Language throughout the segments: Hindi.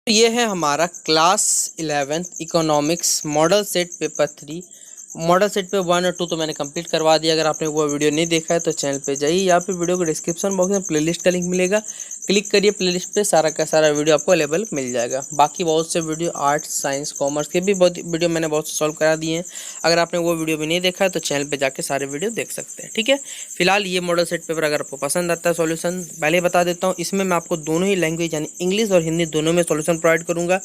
ये है हमारा class 11th economics model set paper 3। Model set पे 1 और 2 तो मैंने कंप्लीट करवा दिया। अगर आपने वो वीडियो नहीं देखा है तो चैनल पे जाइए, यहाँ पे वीडियो को डिस्क्रिप्शन बॉक्स में प्लेलिस्ट का लिंक मिलेगा, क्लिक करिए प्लेलिस्ट पे, सारा का सारा वीडियो आपको अवेलेबल मिल जाएगा। बाकी बहुत से वीडियो आर्ट्स साइंस कॉमर्स के भी बहुत वीडियो मैंने बहुत सॉल्व करा दिए हैं। अगर आपने वो वीडियो भी नहीं देखा है तो चैनल पर जाके सारे वीडियो देख सकते हैं। ठीक है, फिलहाल ये मॉडल सेट पेपर अगर आपको पसंद आता है सॉल्यूशन पहले बता देता हूँ, इसमें मैं आपको दोनों ही लैंग्वेज यानी इंग्लिश और हिंदी दोनों में सॉल्यूशन प्रोवाइड करूँगा।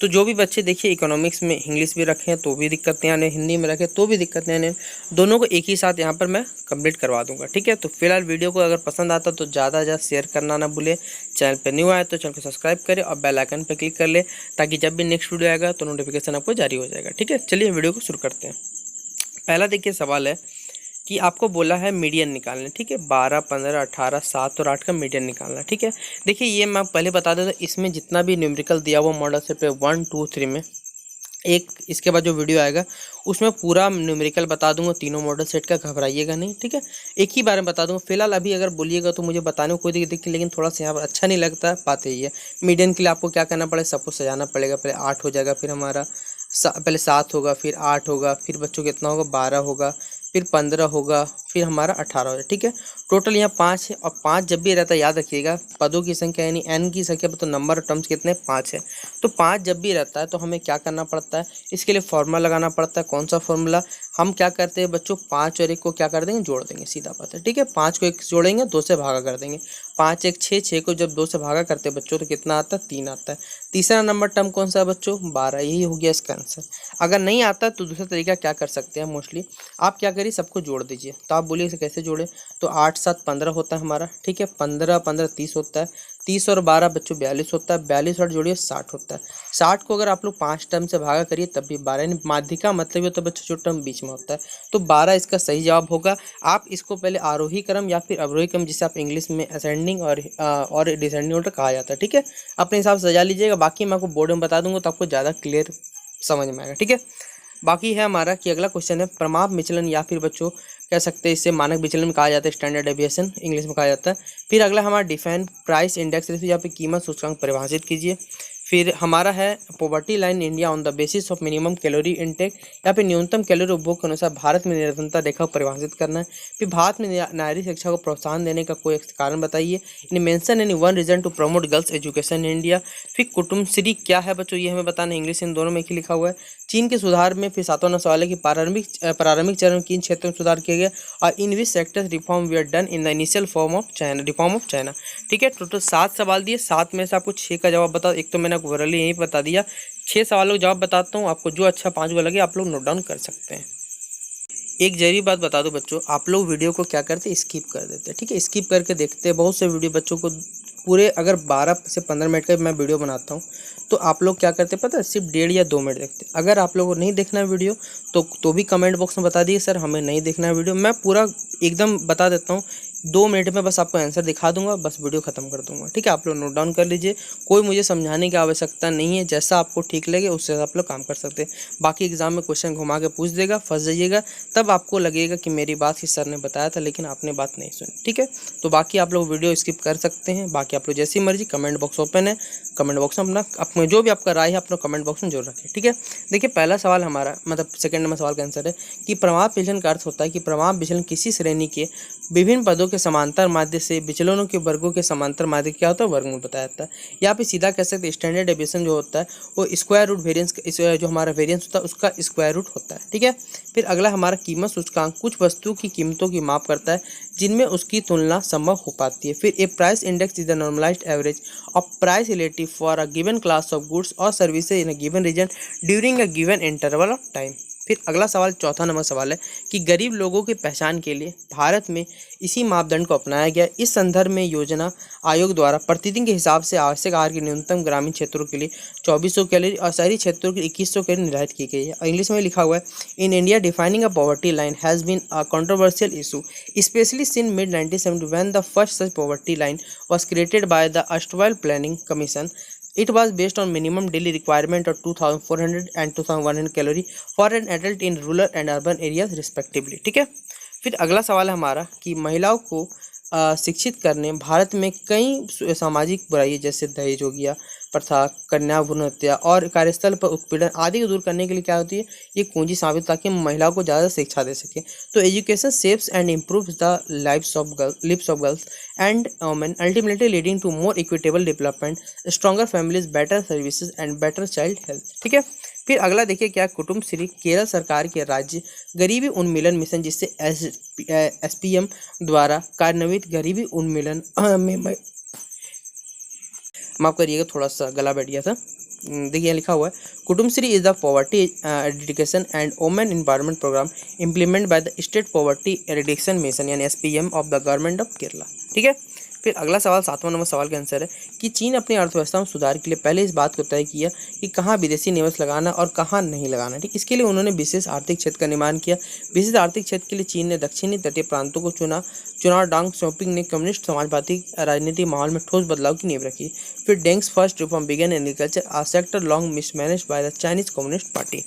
तो जो भी बच्चे देखिए इकोनॉमिक्स में इंग्लिश भी रखें तो भी दिक्कत नहीं आने, हिंदी में रखें तो भी दिक्कत नहीं आने, दोनों को एक ही साथ यहाँ पर मैं कंप्लीट करवा दूंगा। ठीक है, तो फिलहाल वीडियो को अगर पसंद आता तो ज़्यादा शेयर करना ना भूले। चैनल पे न्यू आए तो चैनल को सब्सक्राइब करें और बेल आइकन पर क्लिक कर ले, ताकि जब भी नेक्स्ट वीडियो आएगा तो नोटिफिकेशन आपको जारी हो जाएगा। ठीक है, चलिए वीडियो को शुरू करते हैं। पहला देखिए सवाल है कि आपको बोला है मीडियन निकालने। ठीक है, 12, 15, 18, 7 और 8 का मीडियन निकालना। ठीक है, देखिए ये मैं पहले बता देता, इसमें जितना भी न्यूमेरिकल दिया हुआ मॉडल सेट पे 1, 2, 3 में एक इसके बाद जो वीडियो आएगा उसमें पूरा न्यूमेरिकल बता दूंगा तीनों मॉडल सेट का, घबराइएगा नहीं। ठीक है, एक ही बार में बता दूंगा। फिलहाल अभी अगर बोलिएगा तो मुझे बताने में कोई दिक्कत, लेकिन थोड़ा सा यहाँ पर अच्छा नहीं लगता। बात यही है, मीडियन के लिए आपको क्या करना पड़ेगा, सबको सजाना पड़ेगा। पहले 8 हो जाएगा, फिर हमारा पहले 7 होगा, फिर 8 होगा, फिर बच्चों कितना होगा 12 होगा, फिर 15 होगा, फिर हमारा 18 होगा। ठीक है, टोटल यहाँ 5 है। और 5 जब भी रहता है याद रखिएगा, पदों की संख्या यानी n की संख्या, तो नंबर ऑफ टर्म्स कितने 5 है। तो 5 जब भी रहता है तो हमें क्या करना पड़ता है, इसके लिए फॉर्मूला लगाना पड़ता है। कौन सा फॉर्मूला, हम क्या करते हैं बच्चों, 5 और 1 को क्या कर देंगे, जोड़ देंगे, सीधा बात है। ठीक है, 5 को 1 जोड़ेंगे, 2 से भागा कर देंगे, 5 1 6, 6 को जब 2 से भागा करते हैं बच्चों तो कितना आता है, 3 आता है। तीसरा नंबर टर्म कौन सा है बच्चों, 12, यही हो गया इसका आंसर। अगर नहीं आता तो दूसरा तरीका क्या कर सकते हैं, मोस्टली आप क्या करिए सबको जोड़ दीजिए। तो आप बोलिए इसे कैसे जोड़े, तो 8 7 15 होता है हमारा। ठीक है, 15 15 30 होता है, 30 और 12 बच्चों 42 होता है, 42 और जोड़िए 60 होता है। 60 को अगर आप लोग 5 टर्म से भागा करिए तब भी 12, यानी माध्यिका मतलब ये तो बच्चों जो टर्म बीच में होता है, तो 12 इसका सही जवाब होगा। आप इसको पहले आरोही क्रम या फिर अवरोही क्रम, जिसे आप इंग्लिश में असेंडिंग और डिसेंडिंग ऑर्डर कहा जाता है। ठीक है, अपने हिसाब से सजा लीजिएगा, बाकी मैं आपको बोर्ड में बता दूंगा तो आपको ज़्यादा क्लियर समझ में आएगा। ठीक है, बाकी है हमारा कि अगला क्वेश्चन है प्रमाप विचलन, या फिर बच्चों कह सकते हैं इसे मानक विचलन में कहा जाता है, स्टैंडर्ड डेविएशन इंग्लिश में कहा जाता है। फिर अगला हमारा डिफाइन प्राइस इंडेक्स रेशियो, यहाँ पे कीमत सूचकांक परिभाषित कीजिए। फिर हमारा है poverty line India on the basis of minimum calorie intake, या फिर न्यूनतम कैलोरी उपभोग के अनुसार भारत में निरंतरता रेखा को परिभाषित करना है। फिर भारत में नारी शिक्षा को प्रोत्साहन देने का कोई कारण बताइए, in mention any one reason to promote girls education in India. फिर कुटुम्बश्री क्या है बच्चों, ये हमें बताना है, इंग्लिश इन दोनों में ही लिखा हुआ है। चीन के सुधार में फिर 7वां सवाल है कि प्रारंभिक चरण में किन क्षेत्रों में सुधार किए गए, और in which sectors reform we are done in the initial form of China. ठीक है, टोटल 7 सवाल दिए, 7 में से आपको 6 का जवाब बताओ। एक तो मैंने आपको ओरली यहीं बता दिया, 6 सवालों का जवाब बताता हूँ, आपको जो अच्छा 5 को लगे आप लोग नोट डाउन कर सकते हैं। एक जरूरी बात बता दो बच्चों, आप लोग वीडियो को क्या करते हैं, स्किप कर देते हैं। ठीक है, स्किप करके देखते हैं। बहुत से वीडियो बच्चों को पूरे अगर 12 से 15 मिनट का मैं वीडियो बनाता हूँ तो आप लोग क्या करते हैं पता है, सिर्फ 1.5 या 2 मिनट देखते हैं। अगर आप लोगों को नहीं देखना है वीडियो तो भी कमेंट बॉक्स में बता दिए सर हमें नहीं देखना है वीडियो, मैं पूरा एकदम बता देता हूँ। 2 मिनट में बस आपको आंसर दिखा दूंगा, बस वीडियो खत्म कर दूंगा। ठीक है, आप लोग नोट डाउन कर लीजिए, कोई मुझे समझाने की आवश्यकता नहीं है, जैसा आपको ठीक लगे उससे आप लोग काम कर सकते हैं। बाकी एग्जाम में क्वेश्चन घुमा के पूछ देगा, फंस जाइएगा, तब आपको लगेगा कि मेरी बात ही सर ने बताया था लेकिन आपने बात नहीं सुनी। ठीक है, तो बाकी आप लोग वीडियो स्किप कर सकते हैं, बाकी आप लोग जैसी मर्जी, कमेंट बॉक्स ओपन है, कमेंट बॉक्स में अपना जो भी आपका राय है अपना कमेंट बॉक्स में जरूर रखें। ठीक है, देखिए पहला सवाल हमारा मतलब सेकंड नंबर सवाल का आंसर है कि प्रमाप विचलन का अर्थ होता है कि प्रमाप विचलन किसी श्रेणी के विभिन्न पदों के समांतर माध्य से विचलनों के वर्गों के समांतर माध्य क्या होता है, वर्गमूल बताया जाता है। यहाँ पे सीधा कह सकते हैं स्टैंडर्ड डेविएशन जो होता है वो स्क्वायर रूट वेरिएंस, जो हमारा वेरिएंस होता है उसका स्क्वायर रूट होता है। ठीक है, फिर अगला हमारा कीमत सूचकांक कुछ वस्तु की कीमतों की माप करता है जिनमें उसकी तुलना संभव हो पाती है। फिर a price index is the normalized average of price relative for a given class of goods और services in a given region during a given interval of time. फिर अगला सवाल चौथा नंबर सवाल है कि गरीब लोगों की पहचान के लिए भारत में इसी मापदंड को अपनाया गया। इस संदर्भ में योजना आयोग द्वारा प्रतिदिन के हिसाब से आवश्यक आहार की न्यूनतम ग्रामीण क्षेत्रों के लिए 2400 कैलोरी और शहरी क्षेत्रों के लिए 2100 कैलोरी निर्धारित की गई है। इंग्लिश में लिखा हुआ है in India defining a poverty line has been a controversial issue especially since mid 1970 when the first such poverty line was created by the erstwhile planning commission. It was based on minimum daily requirement of 2400 and 2100 calorie for an adult in rural and urban areas respectively. ठीक है, फिर अगला सवाल है हमारा कि महिलाओं को शिक्षित करने भारत में कई सामाजिक बुराइयां जैसे दहेज हो गया, प्रथा, कन्या भ्रूण हत्या और कार्यस्थल पर उत्पीड़न आदि को दूर करने के लिए क्या होती है, ये कुंजी साबित, ताकि महिलाओं को ज़्यादा शिक्षा दे सके। तो education saves and improves the lives of girls and women, ultimately leading to more equitable development, stronger families, better services and better child health। ठीक है। फिर अगला देखिए क्या, कुटुंब श्री केरल सरकार के राज्य गरीबी उन्मूलन मिशन, जिससे SPM द्वारा कार्यान्वित गरीबी उन्मूलन में माफ करिएगा, थोड़ा सा गला बैठ गया था। देखिए लिखा हुआ है, Kudumbashree is the poverty eradication and women empowerment programme implement by the state poverty eradication mission यानी SPM of the government of Kerala. ठीक है। फिर अगला सवाल 7वां नंबर सवाल का आंसर है कि चीन अपनी अर्थव्यवस्था में सुधार के लिए पहले इस बात को तय किया कि कहाँ विदेशी निवेश लगाना और कहाँ नहीं लगाना। ठीक, इसके लिए उन्होंने विशेष आर्थिक क्षेत्र का निर्माण किया। विशेष आर्थिक क्षेत्र के लिए चीन ने दक्षिणी तटीय प्रांतों को चुना। चुनाव डांग शॉपिंग ने कम्युनिस्ट समाजवादी राजनीतिक माहौल में ठोस बदलाव की नींव रखी। फिर Deng's first reform began agriculture, a sector long mismanaged by the Chinese Communist Party.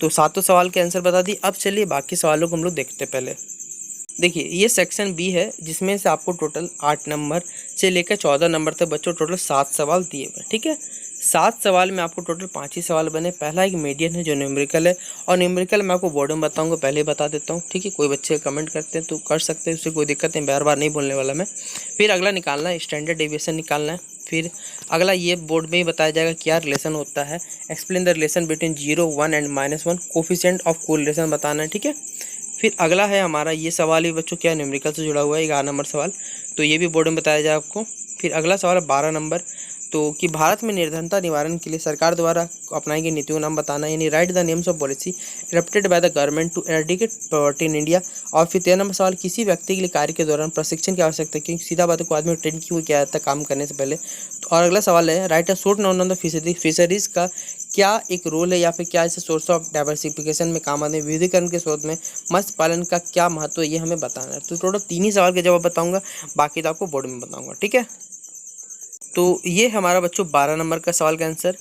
तो 7वें सवाल के आंसर बता दी। अब चलिए बाकी सवालों को हम लोग देखते हैं। पहले देखिए ये सेक्शन बी है, जिसमें से आपको टोटल 8 नंबर से लेकर 14 नंबर तक बच्चों टोटल 7 सवाल दिए हुए। ठीक है। 7 सवाल में आपको टोटल 5 ही सवाल बने। पहला एक मीडियन है जो न्यूमेरिकल है, और न्यूमेरिकल मैं आपको बोर्ड में बताऊंगा, पहले ही बता देता हूँ। ठीक है। कोई बच्चे कमेंट करते हैं तो कर सकते हैं, उससे कोई दिक्कत नहीं, बार बार नहीं बोलने वाला मैं। फिर अगला निकालना है स्टैंडर्ड डेविएशन निकालना है। फिर अगला ये बोर्ड में ही बताया जाएगा क्या रिलेशन होता है। Explain the relation between 0, 1 and -1, coefficient of correlation बताना है। ठीक है। फिर अगला है हमारा ये सवाल ही बच्चों क्या न्यूमेरिकल से जुड़ा हुआ है, 11 नंबर सवाल, तो ये भी बोर्ड में बताया जाए आपको। फिर अगला सवाल है 12 नंबर, तो कि भारत में निर्धनता निवारण के लिए सरकार द्वारा अपनाई गई नीतियों का नाम बताना, यानी write the names of policy adopted by the government to eradicate poverty in India. और फिर 13 नंबर सवाल, किसी व्यक्ति के लिए कार्य के दौरान प्रशिक्षण की आवश्यकता है, क्योंकि सीधा बात है को आदमी ट्रेन क्यों किया जाता है काम करने से पहले। और अगला सवाल है right a short note on the fisheries का क्या एक रोल है, या फिर क्या इसे सोर्स ऑफ डाइवर्सिफिकेशन में काम आने, विविधीकरण के स्रोत में मत्स्य पालन का क्या महत्व है, ये हमें बताना है। तो टोटल 3 ही सवाल के जवाब बताऊंगा, बाकी तो आपको बोर्ड में बताऊंगा। ठीक है। तो ये हमारा बच्चों 12 नंबर का सवाल का आंसर।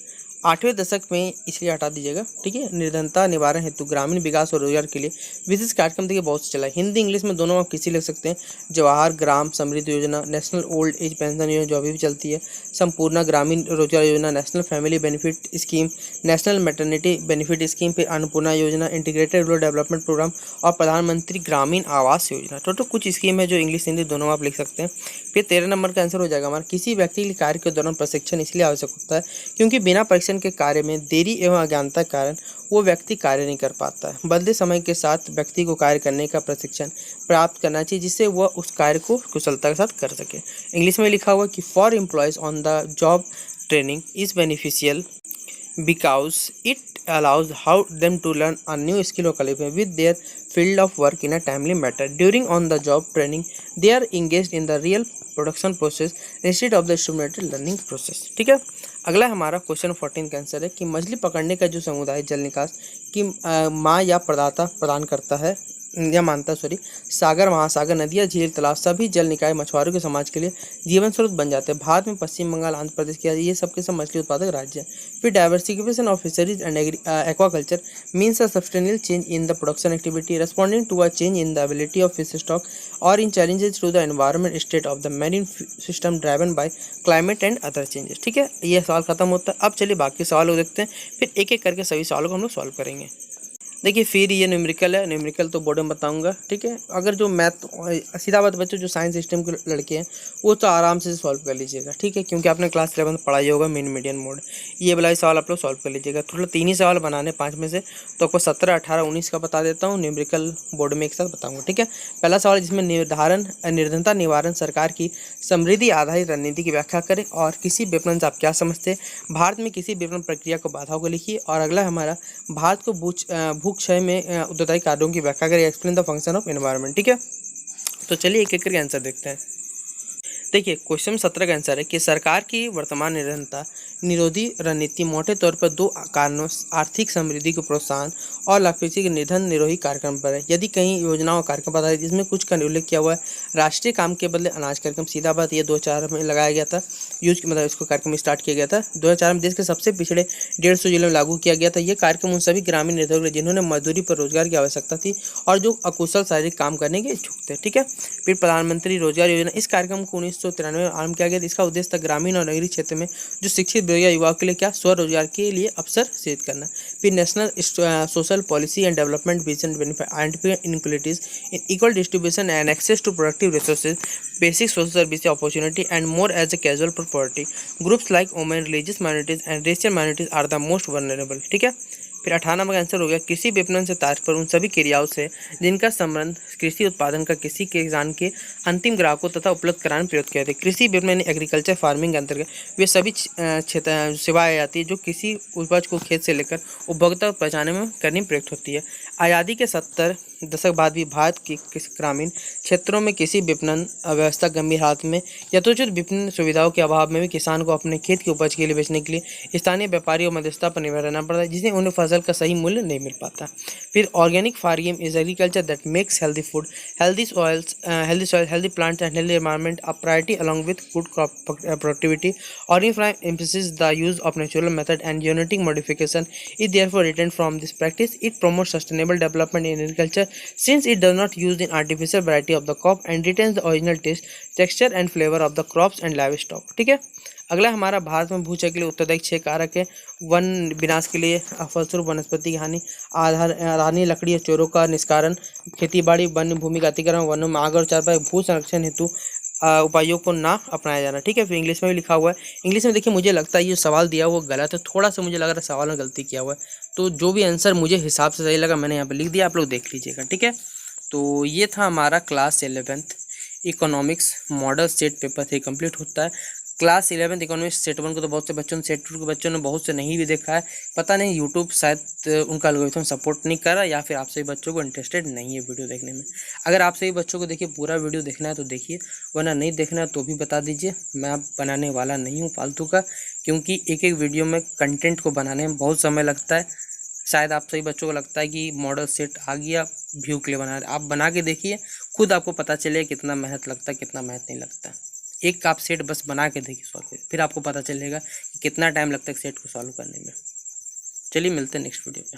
8वें दशक में, इसलिए हटा दीजिएगा। ठीक है। निर्धनता निवारण हेतु ग्रामीण विकास और रोजगार के लिए विशेष कार्यक्रम देखिए बहुत से चला है, हिंदी इंग्लिश में दोनों आप किसी लिख सकते हैं। जवाहर ग्राम समृद्धि योजना, नेशनल ओल्ड एज पेंशन योजना जो अभी भी चलती है, संपूर्ण ग्रामीण रोजगार योजना, national family benefit scheme, national maternity benefit scheme, फिर अन्नपूर्णा योजना, इंटीग्रेटेड रूरल डेवलपमेंट प्रोग्राम और प्रधानमंत्री ग्रामीण आवास योजना। टोटल कुछ स्कीम है जो इंग्लिश हिंदी दोनों आप लिख सकते हैं। फिर 13 नंबर का आंसर हो जाएगा हमारा, किसी व्यक्ति के कार्य के दौरान प्रशिक्षण इसलिए आवश्यक होता है क्योंकि बिना परीक्षण के कार्य में देरी एवं अज्ञानता के कारण वो व्यक्ति कार्य नहीं कर पाता है। बदले समय के साथ व्यक्ति को कार्य करने का प्रशिक्षण प्राप्त करना चाहिए, जिससे वह उस कार्य को कुशलता के साथ कर सके। इंग्लिश में लिखा हुआ कि for employees on the job training is beneficial because it allows how them to learn a new skill or qualify with their field of work in a timely manner. During on the job training they are engaged in the real production process instead of the stimulated learning process। ठीक है। अगला हमारा क्वेश्चन 14 का आंसर है कि मछली पकड़ने का जो समुदाय जल निकास की माँ या प्रदाता प्रदान करता है या मानता सागर, महासागर, नदियाँ, झील, तालाब सभी जल निकाय मछुआरों के समाज के लिए जीवन स्रोत बन जाते हैं। भारत में पश्चिम बंगाल, आंध्र प्रदेश के ये सबके सब मछली उत्पादक राज्य हैं। फिर diversification of fisheries and aquaculture means a substantial change in the production activity responding to a change in the ability of fish stock और in challenges to the environment state of the marine system driven by climate and other changes. ठीक है। ये सवाल खत्म होता है। अब चलिए बाकी सवाल को देखते हैं, फिर एक एक करके सभी सवालों को हम लोग सॉल्व करेंगे। देखिए फिर ये न्यूमेरिकल है, न्यूमेरिकल तो बोर्ड में बताऊंगा। ठीक है। अगर जो मैथ सीधा बात बच्चों जो साइंस सिस्टम के लड़के हैं वो तो आराम से सॉल्व कर लीजिएगा। ठीक है। क्योंकि आपने क्लास 11 पढ़ाई होगा मेन मीडियन मोड, ये वाला सवाल आप लोग सॉल्व कर लीजिएगा। थोड़ा 3 ही सवाल बनाने 5 में से, तो आपको 17, 18, 19 का बता देता हूँ, न्यूमेरिकल बोर्ड में एक साथ बताऊँगा। ठीक है। पहला सवाल जिसमें निर्धनता निवारण सरकार की समृद्धि आधारित रणनीति की व्याख्या करें और किसी विपणन से आप क्या समझते हैं, भारत में किसी विपणन प्रक्रिया को बाधाओं को लिखिए। और अगला हमारा भारत को भूक्षय में उत्तरदायी कार्यों की व्याख्या करें, explain the function of environment. ठीक है। तो चलिए एक एक करके आंसर देखते हैं। देखिए क्वेश्चन 17 का आंसर है कि सरकार की वर्तमान निर्धनता निरोधी रणनीति मोटे तौर पर 2 कारणों आर्थिक समृद्धि को प्रोत्साहन और लाभपेक्षी के निधन निरोधी कार्यक्रम पर है। यदि कहीं योजनाओं और कार्यक्रम पता है जिसमें कुछ का उल्लेख किया हुआ है, राष्ट्रीय काम के बदले अनाज कार्यक्रम, सीधा बात ये 2004 में लगाया गया था, मतलब इसको कार्यक्रम स्टार्ट किया गया था 2004 में। देश के सबसे पिछड़े 150 जिलों में लागू किया गया था। ये कार्यक्रम उन सभी ग्रामीण निर्धनों जिन्होंने मजदूरी पर रोजगार की आवश्यकता थी और जो अकुशल शारीरिक काम करने के इच्छुक थे। ठीक है। फिर प्रधानमंत्री रोजगार योजना, इस कार्यक्रम को 1993 में आरंभ किया गया था। इसका उद्देश्य था ग्रामीण और नगरीय क्षेत्र में जो शिक्षित बेरोजगार युवाओं के लिए क्या स्वरोजगार के लिए अवसर सृजित करना। फिर national social policy and development vision identify inequalities in equal distribution and access to productive resources, basic social service opportunity and more as a casual property. Groups like women, religious minorities and racial minorities are the most vulnerable. ठीक है। फिर 98 नंबर का आंसर हो गया, कृषि विपणन से तात्पर्य उन सभी क्रियाओं से जिनका संबंध कृषि उत्पादन का किसी किसान के अंतिम ग्राहकों तथा उपलब्ध कराने में प्रयोग किया जाता है। कृषि विपणन एग्रीकल्चर फार्मिंग के अंतर्गत वे सभी क्षेत्र सेवाएं आती है जो किसी उपज को खेत से लेकर उपभोक्ता तक पहुँचाने में करने में प्रयुक्त होती है। आज़ादी के 70 दशक बाद भी भारत के ग्रामीण क्षेत्रों में कृषि विपणन अव्यवस्था गंभीर हालत में यथोचित विपणन सुविधाओं के अभाव में भी किसान को अपने खेत की उपज के लिए बेचने के लिए स्थानीय व्यापारियों मध्यस्थता पर निर्भर रहना पड़ता है, जिससे उन्हें फसल का सही मूल्य नहीं मिल पाता। फिर organic farming is agriculture that makes healthy food, healthy soil, healthy plants and healthy environment a priority along with good crop productivity. Organic farming emphasizes the use of natural method and genetic modification is therefore retained from this practice. It promotes sustainable development in agriculture since it does not use an artificial variety of the crop and retains the original taste, texture and flavor of the crops and livestock. ठीक है। अगला हमारा भारत में भूक्षय के लिए उत्तरदायी 6 कारक है। वन विनाश के लिए फलस्वरूप वनस्पति की हानि, आधारनी लकड़ी और चोरों का निष्कारण, खेतीबाड़ी, वन्य भूमि का अतिक्रमण, वनों में आग और चारपाई, भू संरक्षण हेतु उपायों को ना अपनाया जाना। ठीक है। फिर इंग्लिश में भी लिखा हुआ है। इंग्लिश में देखिए मुझे लगता है ये सवाल दिया हुआ गलत है, थोड़ा सा मुझे लग रहा है सवाल में गलती किया हुआ है, तो जो भी आंसर मुझे हिसाब से सही लगा मैंने यहाँ पे लिख दिया, आप लोग देख लीजिएगा। ठीक है। तो ये था हमारा class 11th economics model set paper 3 complete होता है। क्लास 11th इकोनॉमिक्स सेट 1 को तो बहुत से बच्चों ने, सेट 2 के बच्चों ने बहुत से नहीं भी देखा है, पता नहीं यूट्यूब शायद उनका एल्गोरिथम सपोर्ट नहीं कर रहा या फिर आप सभी बच्चों को इंटरेस्टेड नहीं है वीडियो देखने में। अगर आप सभी बच्चों को देखिए पूरा वीडियो देखना है तो देखिए, वरना नहीं देखना है तो भी बता दीजिए। मैं अब बनाने वाला नहीं हूँ फालतू का, क्योंकि एक एक वीडियो में कंटेंट को बनाने में बहुत समय लगता है। शायद आप सभी बच्चों को लगता है कि मॉडल सेट आ गया व्यू के लिए बना रहे, आप बना के देखिए, खुद आपको पता चले कितना मेहनत लगता है कितना मेहनत नहीं लगता। एक आप सेट बस बना के देखिए सॉल्व, फिर आपको पता चलेगा कि कितना टाइम लगता है सेट को सॉल्व करने में। चलिए मिलते हैं नेक्स्ट वीडियो पे।